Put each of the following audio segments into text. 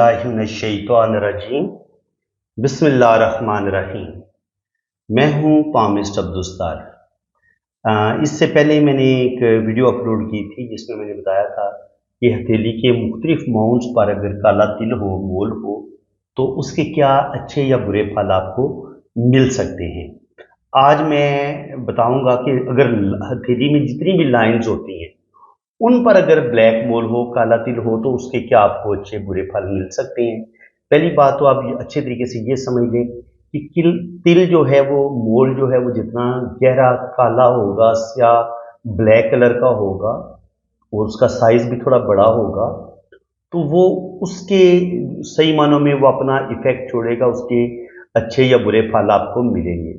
बिस्मिल्लाहिर्रहमानिर्रहीम। बिस्मिल्लाहिर्रहमानिर्रहीम। मैं हूँ पामिस्ट अब्दुस्तार। इससे पहले मैंने एक वीडियो अपलोड की थी जिसमें मैंने बताया था कि हथेली के मुख्तलिफ माउंट्स पर अगर काला तिल हो, मोल हो, तो उसके क्या अच्छे या बुरे फल आपको मिल सकते हैं। आज मैं बताऊंगा कि अगर हथेली में जितनी भी लाइंस होती हैं उन पर अगर ब्लैक मोल हो, काला तिल हो, तो उसके क्या आपको अच्छे बुरे फल मिल सकते हैं। पहली बात तो आप अच्छे तरीके से ये समझ लें कि तिल जो है वो मोल जो है वो जितना गहरा काला होगा या ब्लैक कलर का होगा और उसका साइज भी थोड़ा बड़ा होगा, तो वो उसके सही मानों में वो अपना इफेक्ट छोड़ेगा, उसके अच्छे या बुरे फल आपको मिलेंगे।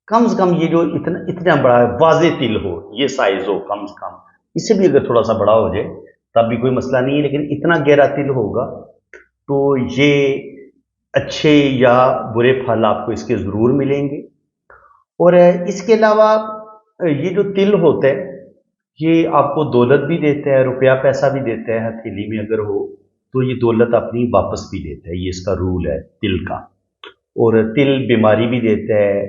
कम से कम ये जो इतना इतना बड़ा वाजे तिल हो, ये साइज हो कम से कम, इससे भी अगर थोड़ा सा बड़ा हो जाए तब भी कोई मसला नहीं है, लेकिन इतना गहरा तिल होगा तो ये अच्छे या बुरे फल आपको इसके ज़रूर मिलेंगे। और इसके अलावा ये जो तिल होता है ये आपको दौलत भी देता है, रुपया पैसा भी देता है। हथेली में अगर हो तो ये दौलत अपनी वापस भी देता है, ये इसका रूल है तिल का। और तिल बीमारी भी देता है,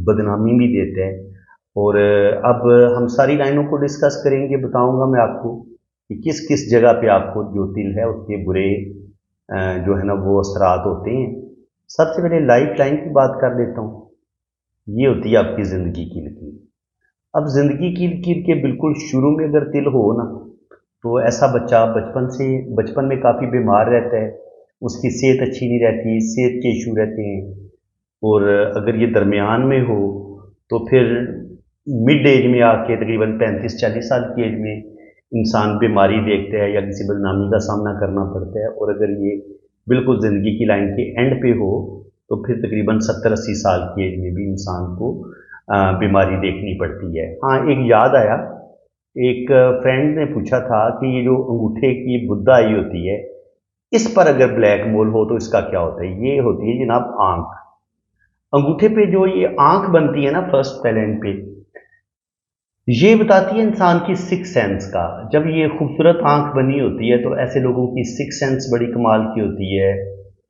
बदनामी भी देता है। और अब हम सारी लाइनों को डिस्कस करेंगे, बताऊंगा मैं आपको कि किस किस जगह पे आपको जो तिल है उसके बुरे जो है ना वो असरात होते हैं। सबसे पहले लाइफ लाइन की बात कर लेता हूँ। ये होती है आपकी ज़िंदगी की लकीर। अब ज़िंदगी की लकीर के बिल्कुल शुरू में अगर तिल हो ना, तो ऐसा बच्चा बचपन में काफ़ी बीमार रहता है, उसकी सेहत अच्छी नहीं रहती, सेहत के इशू रहते हैं। और अगर ये दरमियान में हो तो फिर मिड एज में आके तकरीबन 35-40 साल की एज में इंसान बीमारी देखता है या किसी बदनामी का सामना करना पड़ता है। और अगर ये बिल्कुल ज़िंदगी की लाइन के एंड पे हो तो फिर तकरीबन 70-80 साल की एज में भी इंसान को बीमारी देखनी पड़ती है। हाँ, एक याद आया, एक फ्रेंड ने पूछा था कि ये जो अंगूठे की बुद्धा आई होती है, इस पर अगर ब्लैक मोल हो तो इसका क्या होता है। ये होती है जनाब आंख। अंगूठे पे जो ये आंख बनती है ना फर्स्ट पैलेंट पे, ये बताती है इंसान की सिक्स सेंस का। जब ये खूबसूरत आंख बनी होती है तो ऐसे लोगों की सिक्स सेंस बड़ी कमाल की होती है,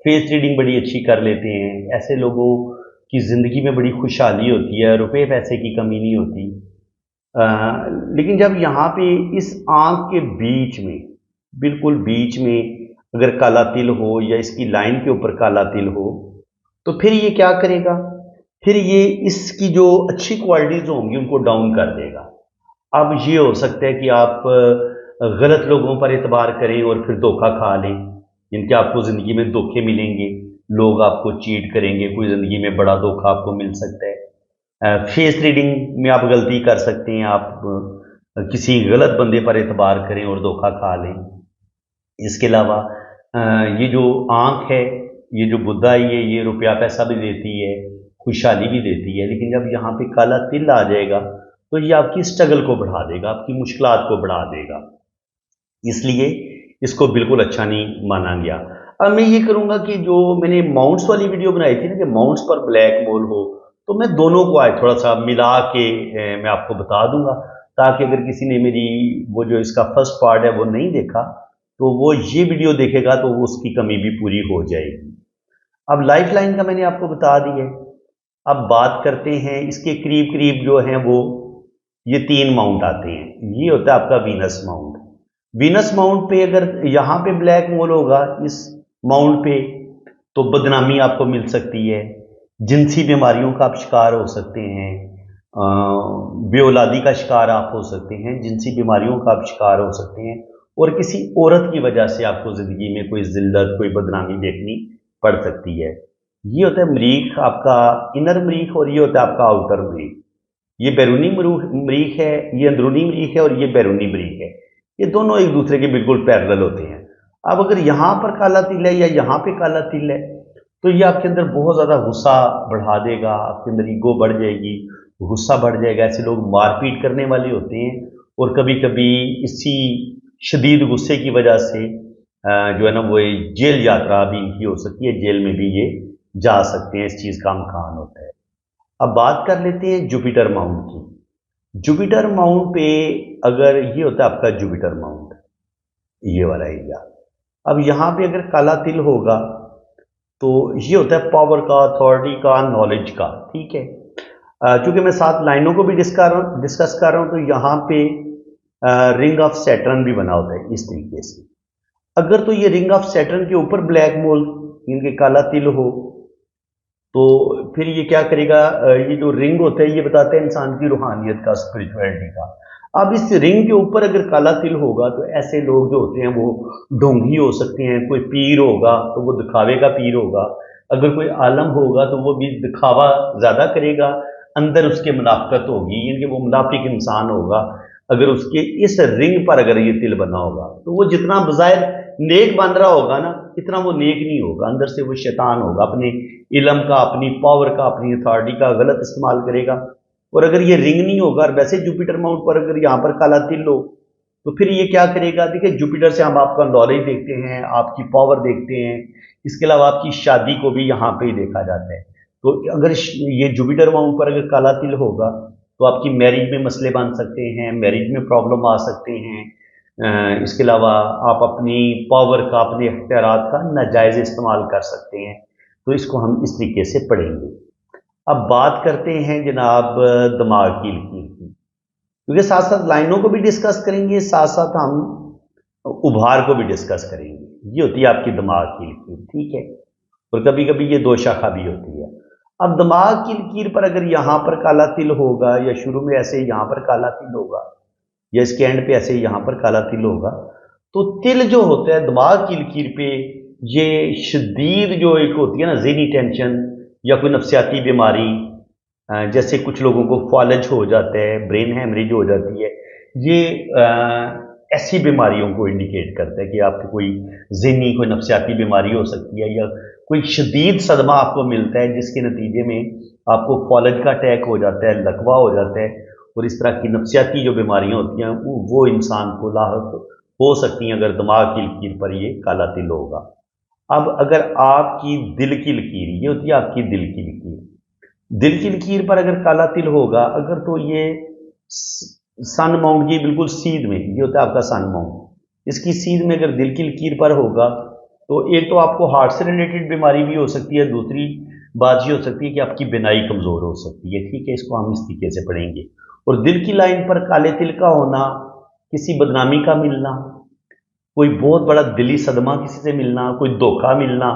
फेस रीडिंग बड़ी अच्छी कर लेते हैं। ऐसे लोगों की ज़िंदगी में बड़ी खुशहाली होती है, रुपए पैसे की कमी नहीं होती। लेकिन जब यहाँ पे इस आंख के बीच में, बिल्कुल बीच में अगर काला तिल हो या इसकी लाइन के ऊपर काला तिल हो, तो फिर ये क्या करेगा, फिर ये इसकी जो अच्छी क्वालिटीज़ होंगी उनको डाउन कर देगा। अब ये हो सकता है कि आप गलत लोगों पर एतबार करें और फिर धोखा खा लें, जिनके आपको ज़िंदगी में धोखे मिलेंगे, लोग आपको चीट करेंगे, कोई ज़िंदगी में बड़ा धोखा आपको मिल सकता है। फेस रीडिंग में आप गलती कर सकते हैं, आप किसी गलत बंदे पर एतबार करें और धोखा खा लें। इसके अलावा ये जो आँख है, ये जो बुद्धाई है, ये रुपया पैसा भी देती है, खुशहाली भी देती है, लेकिन जब यहाँ पे काला तिल आ जाएगा तो ये आपकी स्ट्रगल को बढ़ा देगा, आपकी मुश्किलात को बढ़ा देगा। इसलिए इसको बिल्कुल अच्छा नहीं माना गया। अब मैं ये करूँगा कि जो मैंने माउंट्स वाली वीडियो बनाई थी ना कि माउंट्स पर ब्लैक मोल हो, तो मैं दोनों को आज थोड़ा सा मिला के मैं आपको बता दूंगा, ताकि अगर किसी ने मेरी वो जो इसका फर्स्ट पार्ट है वो नहीं देखा तो वो ये वीडियो देखेगा तो वो उसकी कमी भी पूरी हो जाएगी। अब लाइफ लाइन का मैंने आपको बता दी है। अब बात करते हैं इसके करीब करीब जो हैं वो ये 3 माउंट आते हैं। ये होता है आपका वीनस माउंट। वीनस माउंट पे अगर यहाँ पे ब्लैक मोल होगा इस माउंट पे, तो बदनामी आपको मिल सकती है, जिनसी बीमारियों का आप शिकार हो सकते हैं, बेऔलादी का शिकार आप हो सकते हैं, जिनसी बीमारियों का आप शिकार हो सकते हैं, और किसी औरत की वजह से आपको ज़िंदगी में कोई जिल्लत, कोई बदनामी देखनी पड़ सकती है। ये होता है मरीख, आपका इनर मरीख, और ये होता है आपका आउटर मरीख। ये बैरूनी मरीख है, ये अंदरूनी मरीख है, और ये बैरूनी मरीख है। ये दोनों एक दूसरे के बिल्कुल पैरेलल होते हैं। अब अगर यहाँ पर काला तिल है या यहाँ पे काला तिल है तो ये आपके अंदर बहुत ज़्यादा गुस्सा बढ़ा देगा, आपके अंदर ईगो बढ़ जाएगी, गुस्सा बढ़ जाएगा। ऐसे लोग मारपीट करने वाले होते हैं और कभी कभी इसी शदीद गुस्से की वजह से जो है ना वो जेल यात्रा भी इनकी हो सकती है, जेल में भी ये जा सकते हैं, इस चीज़ का इम्कान होता है। अब बात कर लेते हैं जुपिटर माउंट की। जुपिटर माउंट पे अगर ये होता है आपका जुपिटर माउंट, ये वाला एरिया, अब यहाँ पे अगर काला तिल होगा तो ये होता है पावर का, अथॉरिटी का, नॉलेज का, ठीक है। चूंकि मैं 7 लाइनों को भी डिस्कस कर रहा हूँ, तो यहाँ पे रिंग ऑफ सैटर्न भी बना होता है इस तरीके से। अगर तो ये रिंग ऑफ सैटर्न के ऊपर ब्लैक मोल इनके काला तिल हो, तो फिर ये क्या करेगा, ये जो रिंग होता है ये बताता है इंसान की रूहानियत का, स्पिरिचुअलिटी का। अब इस रिंग के ऊपर अगर काला तिल होगा तो ऐसे लोग जो होते हैं वो ढोंगी हो सकते हैं। कोई पीर होगा तो वो दिखावे का पीर होगा, अगर कोई आलम होगा तो वो भी दिखावा ज्यादा करेगा, अंदर उसके मुनाफिकत होगी, यानी कि वो मुनाफिक इंसान होगा। अगर उसके इस रिंग पर अगर ये तिल बना होगा तो वो जितना बज़ाहिर नेक बन रहा होगा ना, इतना वो नेक नहीं होगा, अंदर से वो शैतान होगा, अपने इलम का, अपनी पावर का, अपनी अथॉरिटी का गलत इस्तेमाल करेगा। और अगर ये रिंग नहीं होगा और वैसे जुपिटर माउंट पर अगर यहाँ पर काला तिल हो, तो फिर ये क्या करेगा, देखिए जुपिटर से हम आपका नॉलेज देखते हैं, आपकी पावर देखते हैं, इसके अलावा आपकी शादी को भी यहाँ पे ही देखा जाता है। तो अगर ये जुपिटर माउंट पर अगर काला तिल होगा तो आपकी मैरिज में मसले बन सकते हैं, मैरिज में प्रॉब्लम आ सकते हैं। इसके अलावा आप अपनी पावर का, अपने इख्तियारात का नाजायज़ इस्तेमाल कर सकते हैं। तो इसको हम इस तरीके से पढ़ेंगे। अब बात करते हैं जनाब दिमाग की लकीर की, क्योंकि साथ साथ लाइनों को भी डिस्कस करेंगे, साथ साथ हम उभार को भी डिस्कस करेंगे। ये होती है आपकी दिमाग की लकीर, ठीक है। और कभी कभी ये 2 शाखा भी होती है। अब दिमाग की लकीर पर अगर यहाँ पर काला तिल होगा, या शुरू में ऐसे यहाँ पर काला तिल होगा, या इसके एंड पे ऐसे यहाँ पर काला तिल होगा, तो तिल जो होता है दिमाग की लकीर पे, ये शदीद जो एक होती है ना ज़हनी टेंशन, या कोई नफ्सियाती बीमारी, जैसे कुछ लोगों को फॉलेज हो जाता है, ब्रेन हैमरेज हो जाती है, ये ऐसी बीमारियों को इंडिकेट करता है कि आपको कोई ज़हनी, कोई नफ्सियाती बीमारी हो सकती है, या कोई शदीद सदमा आपको मिलता है जिसके नतीजे में आपको फॉलेज का अटैक हो जाता है, लकवा हो जाता है, और इस तरह की नफ्सियाती जो बीमारियां होती हैं वो इंसान को लाहक हो सकती हैं अगर दिमाग की लकीर पर ये काला तिल होगा। अब अगर आपकी दिल की लकीर, ये होती है आपकी दिल की लकीर, दिल की लकीर पर अगर काला तिल होगा, अगर तो ये सन माउंट की बिल्कुल सीध में, ये होता है आपका सन माउंट, इसकी सीध में अगर दिल की लकीर पर होगा, तो एक तो आपको हार्ट से रिलेटेड बीमारी भी हो सकती है, दूसरी बात ये हो सकती है कि आपकी बिनाई कमज़ोर हो सकती है, ठीक है। इसको हम इस तरीके से पढ़ेंगे। और दिल की लाइन पर काले तिल का होना, किसी बदनामी का मिलना, कोई बहुत बड़ा दिली सदमा किसी से मिलना, कोई धोखा मिलना,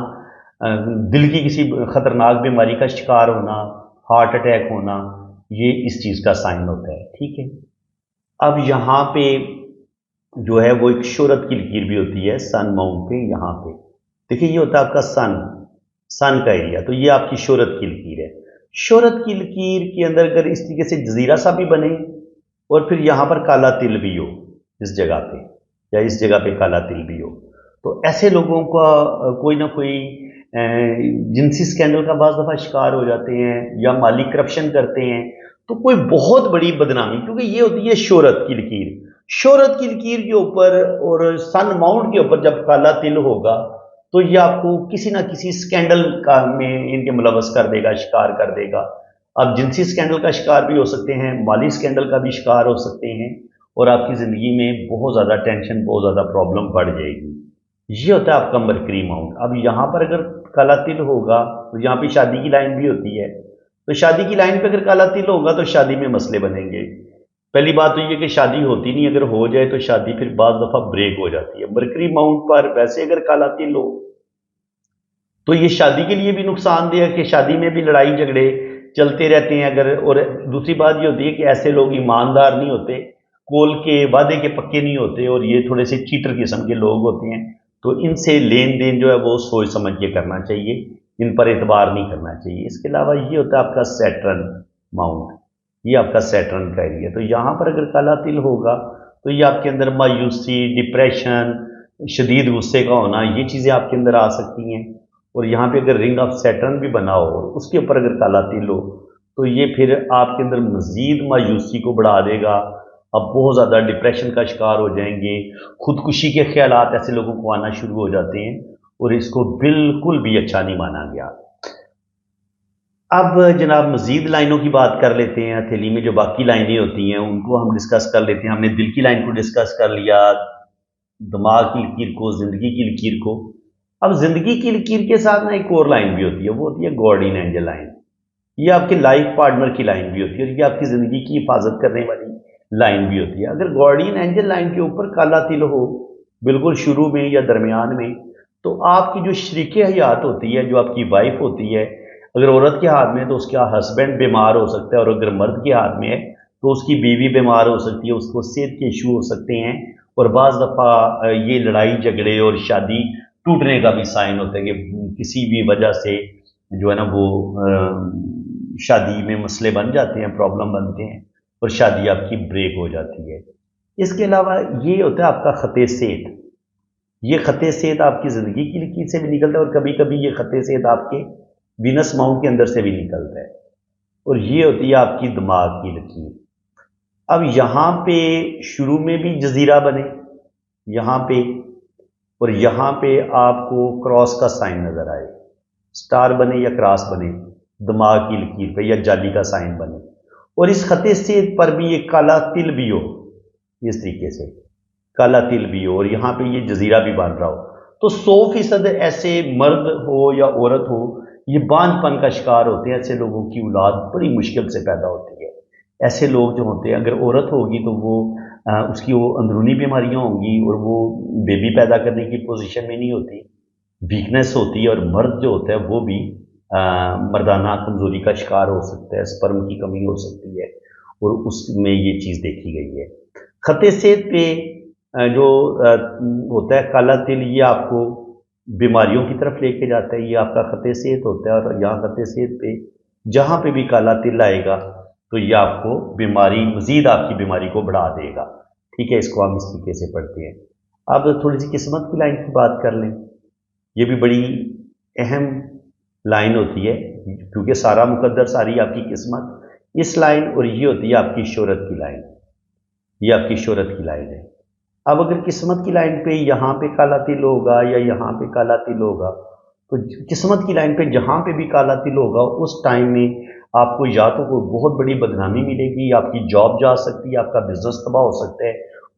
दिल की किसी खतरनाक बीमारी का शिकार होना, हार्ट अटैक होना, ये इस चीज़ का साइन होता है, ठीक है। अब यहाँ पे जो है वो एक शोहरत की लकीर भी होती है सन माउंट पे, यहाँ पे देखिए ये होता है आपका सन का एरिया, तो ये आपकी शोहरत की लकीर है। शोहरत की लकीर के अंदर अगर इस तरीके से जजीरा सा भी बने, और फिर यहाँ पर काला तिल भी हो इस जगह पे, या इस जगह पे काला तिल भी हो, तो ऐसे लोगों का कोई ना कोई जिनसी स्कैंडल का बाज़ दफ़ा शिकार हो जाते हैं, या माली करप्शन करते हैं, तो कोई बहुत बड़ी बदनामी, क्योंकि ये होती है शोहरत की लकीर। शोहरत की लकीर के ऊपर और सन माउंट के ऊपर जब काला तिल होगा, तो ये आपको किसी ना किसी स्कैंडल का में इनके मुलवस कर देगा, शिकार कर देगा। आप जिनसी स्कैंडल का शिकार भी हो सकते हैं, माली स्कैंडल का भी शिकार हो सकते हैं, और आपकी ज़िंदगी में बहुत ज़्यादा टेंशन, बहुत ज़्यादा प्रॉब्लम बढ़ जाएगी। ये होता है आपका मरकरी माउंट। अब यहाँ पर अगर काला तिल होगा, तो यहाँ पे शादी की लाइन भी होती है, तो शादी की लाइन पे अगर काला तिल होगा तो शादी में मसले बनेंगे। पहली बात तो ये कि शादी होती नहीं, अगर हो जाए तो शादी फिर बाज़ दफ़ा ब्रेक हो जाती है। मरकरी माउंट पर वैसे अगर काला तिल हो तो ये शादी के लिए भी नुकसानदेह है कि शादी में भी लड़ाई झगड़े चलते रहते हैं अगर। और दूसरी बात ये होती है कि ऐसे लोग ईमानदार नहीं होते, कोल के वादे के पक्के नहीं होते, और ये थोड़े से चीटर किस्म के लोग होते हैं, तो इनसे लेन देन जो है वो सोच समझ के करना चाहिए, इन पर एतबार नहीं करना चाहिए। इसके अलावा ये होता है आपका सैटर्न माउंट, ये आपका सैटर्न का एरिया, तो यहाँ पर अगर काला तिल होगा तो ये आपके अंदर मायूसी, डिप्रेशन, शदीद गुस्से का होना, ये चीज़ें आपके अंदर आ सकती हैं। और यहाँ पे अगर रिंग ऑफ सैटर्न भी बना हो और उसके ऊपर अगर काला तिल हो, तो ये फिर आपके अंदर मजीद मायूसी को बढ़ा देगा, आप बहुत ज़्यादा डिप्रेशन का शिकार हो जाएंगे, खुदकुशी के ख्यालात ऐसे लोगों को आना शुरू हो जाते हैं, और इसको बिल्कुल भी अच्छा नहीं माना गया। अब जनाब मजीद लाइनों की बात कर लेते हैं। हथेली में जो बाकी लाइनें होती हैं उनको हम डिस्कस कर लेते हैं। हमने दिल की लाइन को डिस्कस कर लिया, دماغ کی لکیر کو، زندگی کی لکیر کو۔ اب زندگی کی لکیر کے ساتھ نا ایک اور لائن بھی ہوتی ہے، وہ ہوتی ہے گارڈین اینجل لائن۔ یہ آپ کے لائف پارٹنر کی لائن بھی ہوتی ہے اور یہ آپ کی زندگی کی حفاظت کرنے والی لائن بھی ہوتی ہے۔ اگر گارڈین اینجل لائن کے اوپر کالا تل ہو بالکل شروع میں یا درمیان میں، تو آپ کی جو شریک حیات ہوتی ہے، جو آپ کی وائف ہوتی ہے، اگر عورت کے ہاتھ میں ہے تو اس کا ہسبینڈ بیمار ہو سکتا ہے، اور اگر مرد کے ہاتھ میں ہے تو اس کی بیوی بیمار ہو سکتی ہے، اس کو صحت کے ایشو ہو سکتے ہیں، اور بعض دفعہ یہ لڑائی جھگڑے اور شادی ٹوٹنے کا بھی سائن ہوتا ہے کہ کسی بھی وجہ سے جو ہے نا وہ شادی میں مسئلے بن جاتے ہیں، پرابلم بنتے ہیں اور شادی آپ کی بریک ہو جاتی ہے۔ اس کے علاوہ یہ ہوتا ہے آپ کا خط صحت۔ یہ خط صحت آپ کی زندگی کی لکیر سے بھی نکلتا ہے، اور کبھی کبھی یہ خط صحت آپ کے وینس ماؤنٹ کے اندر سے بھی نکلتا ہے، اور یہ ہوتی ہے آپ کی دماغ کی لکیر۔ اب یہاں پہ شروع میں بھی جزیرہ بنے یہاں پہ، اور یہاں پہ آپ کو کراس کا سائن نظر آئے، سٹار بنے یا کراس بنے دماغ کی لکیر پہ، یا جالی کا سائن بنے، اور اس خط صحت پر بھی ایک کالا تل بھی ہو، اس طریقے سے کالا تل بھی ہو، اور یہاں پہ یہ جزیرہ بھی بن رہا ہو، تو 100% ایسے مرد ہو یا عورت ہو یہ بانجھ پن کا شکار ہوتے ہیں۔ ایسے لوگوں کی اولاد بڑی مشکل سے پیدا ہوتی ہے۔ ایسے لوگ جو ہوتے ہیں، اگر عورت ہوگی تو وہ اس کی وہ اندرونی بیماریاں ہوں گی اور وہ بیبی پیدا کرنے کی پوزیشن میں نہیں ہوتی، ویکنس ہوتی ہے، اور مرد جو ہوتا ہے وہ بھی مردانہ کمزوری کا شکار ہو سکتا ہے، سپرم کی کمی ہو سکتی ہے، اور اس میں یہ چیز دیکھی گئی ہے۔ خط صحت پہ جو ہوتا ہے کالا تل، یہ آپ کو بیماریوں کی طرف لے کے جاتا ہے، یہ آپ کا خط صحت ہوتا ہے، اور یہاں خط صحت پہ جہاں پہ بھی کالا تل آئے گا تو یہ آپ کو بیماری، مزید آپ کی بیماری کو بڑھا دے گا۔ ٹھیک ہے، اس کو ہم اس طریقے سے پڑھتے ہیں۔ اب تھوڑی سی قسمت کی لائن کی بات کر لیں، یہ بھی بڑی اہم لائن ہوتی ہے، کیونکہ سارا مقدر ساری آپ کی قسمت اس لائن، اور یہ ہوتی ہے آپ کی شہرت کی لائن، یہ آپ کی شہرت کی لائن ہے۔ اب اگر قسمت کی لائن پہ یہاں پہ کالا تل ہوگا یا یہاں پہ کالا تل ہوگا، تو قسمت کی لائن پہ جہاں پہ بھی کالا تل ہوگا اس ٹائم میں آپ کو یا تو کوئی بہت بڑی بدنامی ملے گی، آپ کی جاب جا سکتی ہے، آپ کا بزنس تباہ ہو سکتا ہے،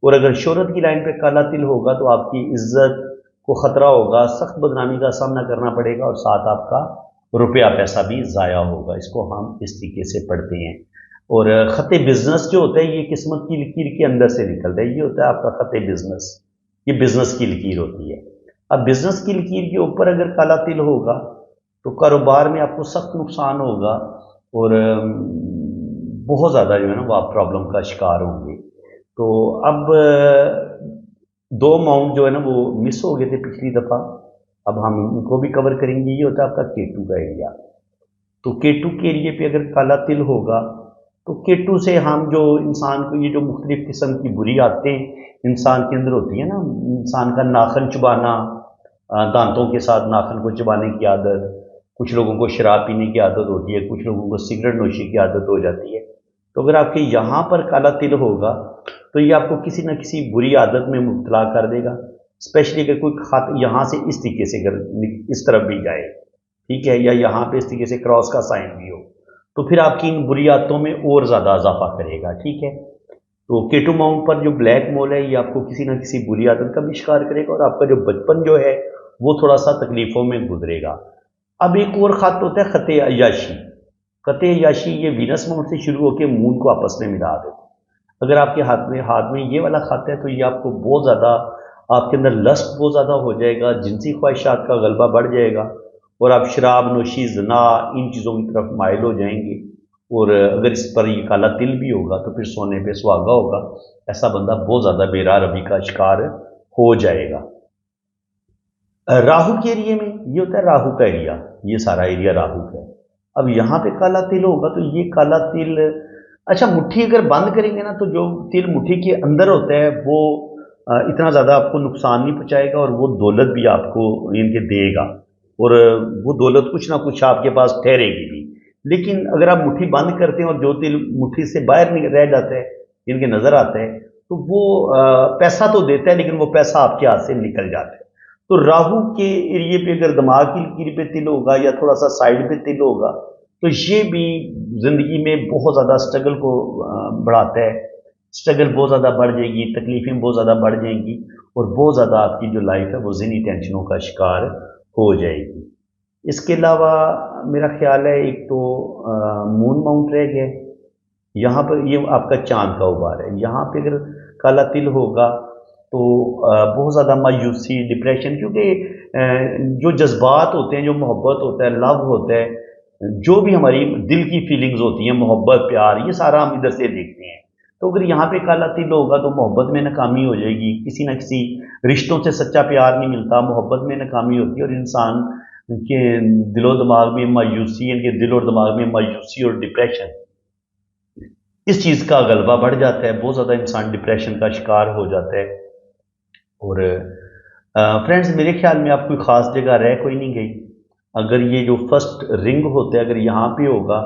اور اگر شہرت کی لائن پہ کالا تل ہوگا تو آپ کی عزت کو خطرہ ہوگا، سخت بدنامی کا سامنا کرنا پڑے گا، اور ساتھ آپ کا روپیہ پیسہ بھی ضائع ہوگا۔ اس کو ہم اس طریقے سے پڑھتے ہیں۔ اور خط بزنس جو ہوتا ہے یہ قسمت کی لکیر کے اندر سے نکلتا ہے، یہ ہوتا ہے آپ کا خط بزنس، یہ بزنس کی لکیر ہوتی ہے۔ اب بزنس کی لکیر کے اوپر اگر کالا تل ہوگا تو کاروبار میں آپ کو سخت نقصان ہوگا، اور بہت زیادہ جو ہے نا وہ آپ پرابلم کا شکار ہوں گے۔ تو اب 2 ماؤنٹ جو ہے نا وہ مس ہو گئے تھے پچھلی دفعہ، اب ہم ان کو بھی کور کریں گے۔ یہ ہوتا ہے آپ کا K2 کا ایریا، تو K2 کے ایریے پہ اگر کالا تل ہوگا تو K2 سے ہم جو انسان کو یہ جو مختلف قسم کی بری عادتیں انسان کے اندر ہوتی ہیں نا، انسان کا ناخن چبانا، دانتوں کے ساتھ ناخن کو چبانے کی عادت، کچھ لوگوں کو شراب پینے کی عادت ہوتی ہے، کچھ لوگوں کو سگریٹ نوشی کی عادت ہو جاتی ہے، تو اگر آپ کے یہاں پر کالا تل ہوگا تو یہ آپ کو کسی نہ کسی بری عادت میں مبتلا کر دے گا، اسپیشلی اگر کوئی خط یہاں سے اس طریقے سے اس طرف بھی جائے، ٹھیک ہے، یا یہاں پہ اس طریقے سے کراس کا سائن بھی ہو، تو پھر آپ کی ان بری عادتوں میں اور زیادہ اضافہ کرے گا۔ ٹھیک ہے، تو K2 ماؤنٹ پر جو بلیک مول ہے یہ آپ کو کسی نہ کسی بری عادت کا بھی شکار کرے گا، اور آپ کا جو بچپن جو ہے وہ تھوڑا سا تکلیفوں میں گزرے گا۔ اب ایک اور خط ہوتا ہے خط عیاشی۔ خط عیاشی یہ وینس ماؤنٹ سے شروع ہو کے مون کو آپس میں ملا دیتا ہے۔ اگر آپ کے ہاتھ میں یہ والا خط ہے تو یہ آپ کو بہت زیادہ، آپ کے اندر لسٹ بہت زیادہ ہو جائے گا، جنسی خواہشات کا غلبہ بڑھ جائے گا، اور آپ شراب نوشی، زنا، ان چیزوں کی طرف مائل ہو جائیں گے، اور اگر اس پر یہ کالا تل بھی ہوگا تو پھر سونے پہ سہاگا ہوگا، ایسا بندہ بہت زیادہ بے راہ روی کا شکار ہو جائے گا۔ راہو کے ایریے میں یہ ہوتا ہے راہو کا ایریا، یہ سارا ایریا راہو کا ہے۔ اب یہاں پہ کالا تل ہوگا تو یہ کالا تل، اچھا مٹھی اگر بند کریں گے نا تو جو تل مٹھی کے اندر ہوتا ہے وہ اتنا زیادہ آپ کو نقصان نہیں پہنچائے گا، اور وہ دولت بھی آپ کو ان کے دے گا، اور وہ دولت کچھ نہ کچھ آپ کے پاس ٹھہرے گی بھی۔ لیکن اگر آپ مٹھی بند کرتے ہیں اور جو تل مٹھی سے باہر رہ جاتا ہے، ان کے نظر آتا ہے، تو وہ پیسہ تو دیتا ہے لیکن وہ پیسہ آپ کے ہاتھ سے نکل جاتا ہے۔ تو راہو کے ایریے پہ اگر دماغ کی لکیر پہ تل ہوگا یا تھوڑا سا سائڈ پہ تل ہوگا تو یہ بھی زندگی میں بہت زیادہ سٹرگل کو بڑھاتا ہے، स्ट्रगल बहुत ज़्यादा बढ़ जाएगी, तकलीफ़ें बहुत ज़्यादा बढ़ जाएंगी और बहुत ज़्यादा आपकी जो लाइफ है वो ज़हनी टेंशनों का शिकार हो जाएगी। इसके अलावा मेरा ख्याल है एक तो मून माउंट रह गया है। यहाँ पर ये आपका चाँद का उभार है, यहाँ पे अगर काला तिल होगा तो बहुत ज़्यादा मायूसी, डिप्रेशन, क्योंकि जो जज़्बात होते हैं, जो मोहब्बत होता है, लव होता है, जो भी हमारी दिल की फीलिंग्स होती हैं, मोहब्बत, प्यार, ये सारा हम इधर से देखते हैं। तो अगर यहाँ पे काला तिल होगा तो मोहब्बत में नाकामी हो जाएगी, किसी न किसी रिश्तों से सच्चा प्यार नहीं मिलता, मोहब्बत में नाकामी होती है और इंसान के दिलो दिमाग में मायूसी, इनके दिल और दिमाग में मायूसी और डिप्रेशन, इस चीज़ का गलबा बढ़ जाता है, बहुत ज़्यादा इंसान डिप्रेशन का शिकार हो जाता है। और फ्रेंड्स, मेरे ख्याल में आप कोई ख़ास जगह रह कोई नहीं गई। अगर ये जो फर्स्ट रिंग होता है अगर यहाँ पे होगा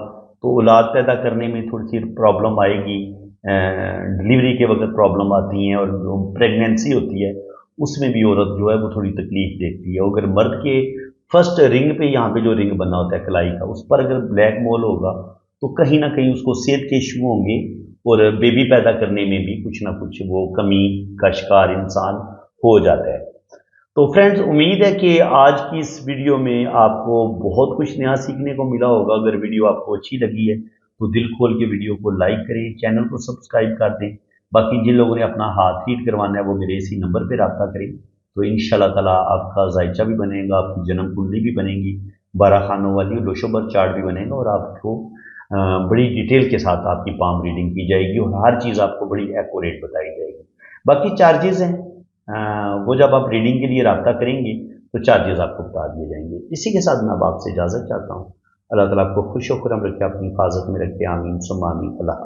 तो औलाद पैदा करने में थोड़ी सी प्रॉब्लम आएगी, डिलीवरी के वक्त प्रॉब्लम आती हैं और जो प्रेगनेंसी होती है उसमें भी औरत जो है वो थोड़ी तकलीफ देखती है। अगर मर्द के फर्स्ट रिंग पे, यहाँ पे जो रिंग बना होता है कलाई का, उस पर अगर ब्लैक मोल होगा तो कहीं ना कहीं उसको सेहत के इशू होंगे और बेबी पैदा करने में भी कुछ ना कुछ वो कमी का शिकार इंसान हो जाता है। तो फ्रेंड्स, उम्मीद है कि आज की इस वीडियो में आपको बहुत कुछ नया सीखने को मिला होगा। अगर वीडियो आपको अच्छी लगी है तो दिल खोल के वीडियो को लाइक करें, चैनल को सब्सक्राइब कर दें। बाकी जिन लोगों ने अपना हाथ हीट करवाना है वो मेरे इसी नंबर पर रब्ता करें, तो इंशाल्लाह ताला आपका जायचा भी बनेगा, आपकी जन्म कुंडली भी बनेगी, 12 खानों वाली लोशोबर चार्ट भी बनेगा और आपको बड़ी डिटेल के साथ आपकी पाम रीडिंग की जाएगी और हर चीज़ आपको बड़ी एक्यूरेट बताई जाएगी। बाकी चार्जेस हैं, वो जब आप रीडिंग के लिए रब्ता करेंगे तो चार्जेस आपको बता दिए जाएंगे। इसी के साथ मैं अब आपसे इजाज़त चाहता हूँ। अल्लाह ताला आपको खुश और खुर्रम रखे, अपनी हिफाजत में रखे। आमीन सुम्मा आमीन। अल्लाह।